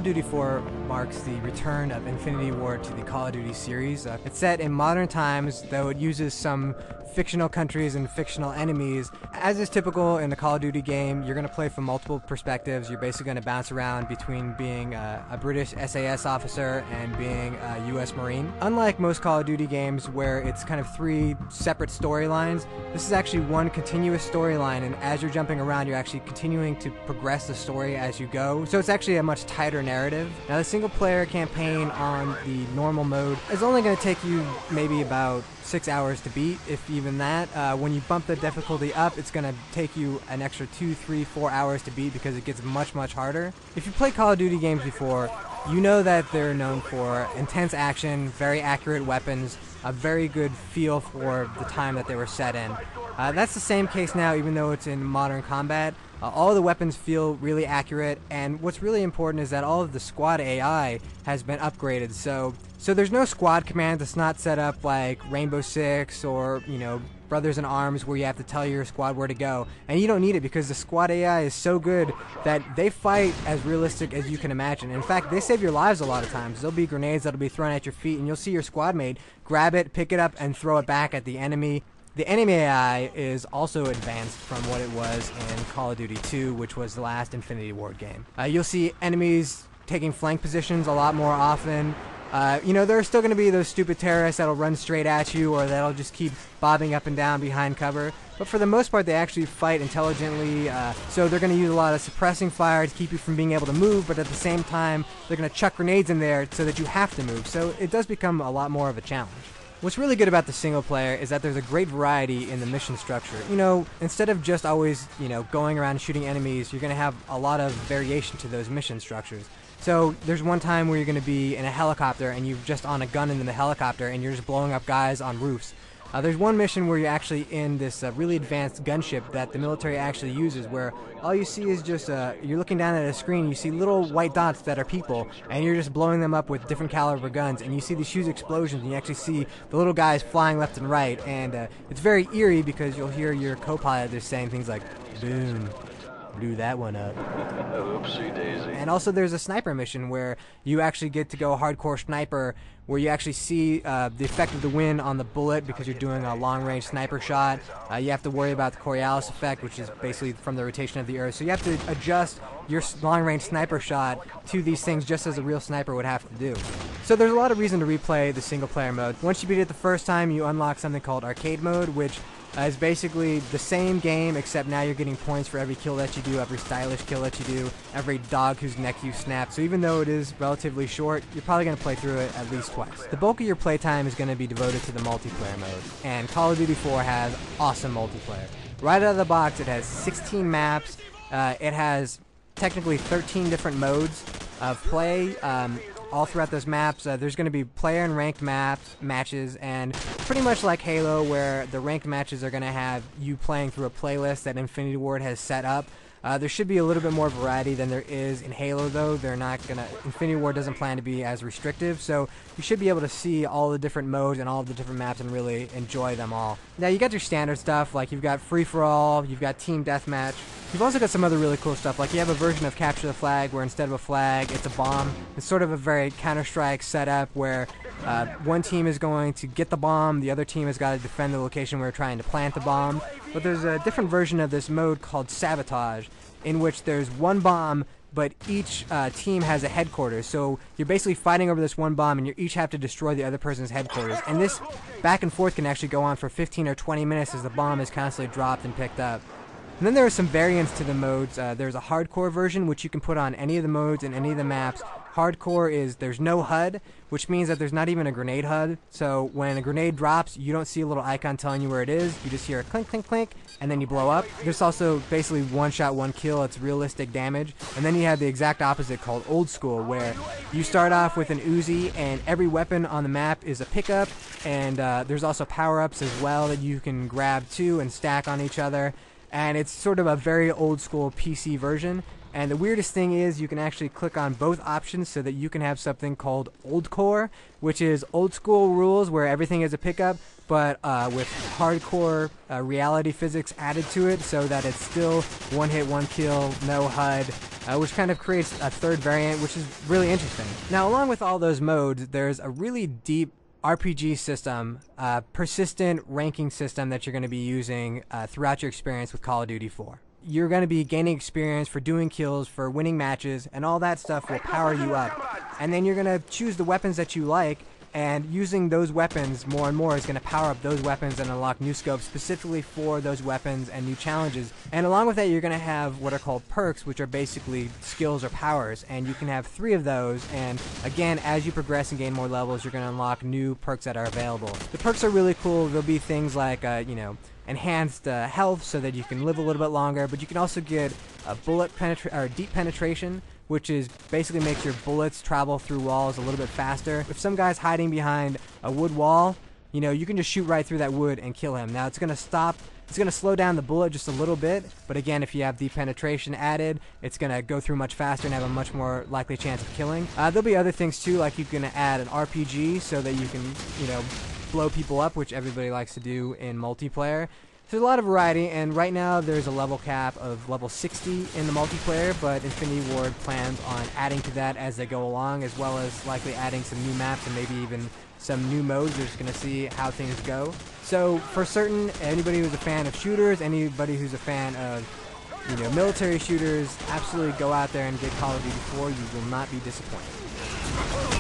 Duty 4 marks the return of Infinity Ward to the Call of Duty series. It's set in modern times, though it uses some fictional countries and fictional enemies. As is typical in the Call of Duty game, you're going to play from multiple perspectives. You're basically going to bounce around between being a British SAS officer and being a US Marine. Unlike most Call of Duty games where it's kind of three separate storylines, this is actually one continuous storyline, and as you're jumping around, you're actually continuing to progress the story as you go. So it's actually a much tighter narrative. Now, the single-player campaign on the normal mode is only going to take you maybe about 6 hours to beat, if even that. When you bump the difficulty up, it's going to take you an extra 2, 3, 4 hours to beat because it gets much harder. If you played Call of Duty games before, you know that they're known for intense action, very accurate weapons, a very good feel for the time that they were set in. That's the same case now, even though it's in modern combat. All of the weapons feel really accurate, and what's really important is that all of the squad AI has been upgraded. So there's no squad command that's not set up like Rainbow Six or, Brothers in Arms, where you have to tell your squad where to go. And you don't need it because the squad AI is so good that they fight as realistic as you can imagine. In fact, they save your lives a lot of times. There'll be grenades that'll be thrown at your feet, and you'll see your squad mate grab it, pick it up, and throw it back at the enemy. The enemy AI is also advanced from what it was in Call of Duty 2, which was the last Infinity Ward game. You'll see enemies taking flank positions a lot more often. There are still going to be those stupid terrorists that'll run straight at you, or that'll just keep bobbing up and down behind cover. But for the most part, they actually fight intelligently, so they're going to use a lot of suppressing fire to keep you from being able to move, but at the same time, they're going to chuck grenades in there so that you have to move. So it does become a lot more of a challenge. What's really good about the single player is that there's a great variety in the mission structure. Instead of just always, going around shooting enemies, you're going to have a lot of variation to those mission structures. So there's one time where you're going to be in a helicopter and you're just on a gun in the helicopter and you're just blowing up guys on roofs. There's one mission where you're actually in this really advanced gunship that the military actually uses, where all you see is just you're looking down at a screen, you see little white dots that are people, and you're just blowing them up with different caliber guns, and you see these huge explosions, and you actually see the little guys flying left and right, and it's very eerie because you'll hear your co-pilot just saying things like, "Boom, blew that one up." Oopsie daisy. And also there's a sniper mission where you actually get to go hardcore sniper, where you actually see the effect of the wind on the bullet because you're doing a long-range sniper shot. You have to worry about the Coriolis effect, which is basically from the rotation of the Earth. So you have to adjust your long-range sniper shot to these things just as a real sniper would have to do. So there's a lot of reason to replay the single-player mode. Once you beat it the first time, you unlock something called Arcade Mode, which is basically the same game, except now you're getting points for every kill that you do, every stylish kill that you do, every dog whose neck you snap. So even though it is relatively short, you're probably going to play through it at least twice. The bulk of your playtime is going to be devoted to the multiplayer mode, and Call of Duty 4 has awesome multiplayer. Right out of the box, it has 16 maps. It has technically 13 different modes of play. All throughout those maps, there's going to be player and ranked matches, and pretty much like Halo, where the ranked matches are going to have you playing through a playlist that Infinity Ward has set up. There should be a little bit more variety than there is in Halo, though. Infinity Ward doesn't plan to be as restrictive, so you should be able to see all the different modes and all the different maps and really enjoy them all. Now, you got your standard stuff, like you've got free-for-all, you've got team deathmatch. You've also got some other really cool stuff, like you have a version of Capture the Flag where instead of a flag, it's a bomb. It's sort of a very Counter-Strike setup where one team is going to get the bomb, the other team has got to defend the location where we're trying to plant the bomb. But there's a different version of this mode called Sabotage, in which there's one bomb, but each team has a headquarters. So you're basically fighting over this one bomb, and you each have to destroy the other person's headquarters. And this back and forth can actually go on for 15 or 20 minutes as the bomb is constantly dropped and picked up. And then there are some variants to the modes. There's a hardcore version, which you can put on any of the modes and any of the maps. Hardcore is there's no HUD, which means that there's not even a grenade HUD. So when a grenade drops, you don't see a little icon telling you where it is. You just hear a clink, clink, clink, and then you blow up. There's also basically one shot, one kill. It's realistic damage. And then you have the exact opposite called Old School, where you start off with an Uzi, and every weapon on the map is a pickup. And there's also power-ups as well that you can grab too and stack on each other. And it's sort of a very old school PC version. And the weirdest thing is you can actually click on both options so that you can have something called Old Core, which is old school rules where everything is a pickup, but with hardcore reality physics added to it so that it's still one hit, one kill, no HUD, which kind of creates a third variant, which is really interesting. Now, along with all those modes, there's a really deep RPG system, persistent ranking system that you're going to be using throughout your experience with Call of Duty 4. You're going to be gaining experience for doing kills, for winning matches, and all that stuff will power you up. And then you're going to choose the weapons that you like, and using those weapons more and more is going to power up those weapons and unlock new scopes specifically for those weapons and new challenges. And along with that, you're going to have what are called perks, which are basically skills or powers. And you can have 3 of those. And again, as you progress and gain more levels, you're going to unlock new perks that are available. The perks are really cool. There'll be things like, enhanced health so that you can live a little bit longer. But you can also get a deep penetration, which is basically makes your bullets travel through walls a little bit faster. If some guy's hiding behind a wood wall, you can just shoot right through that wood and kill him. Now it's going to slow down the bullet just a little bit, but again, if you have deep penetration added, it's going to go through much faster and have a much more likely chance of killing. There'll be other things too, like you can add an RPG so that you can, blow people up, which everybody likes to do in multiplayer. There's a lot of variety, and right now there's a level cap of level 60 in the multiplayer, but Infinity Ward plans on adding to that as they go along, as well as likely adding some new maps and maybe even some new modes. We're just going to see how things go. So for certain, anybody who's a fan of shooters, anybody who's a fan of military shooters, absolutely go out there and get Call of Duty 4. You will not be disappointed.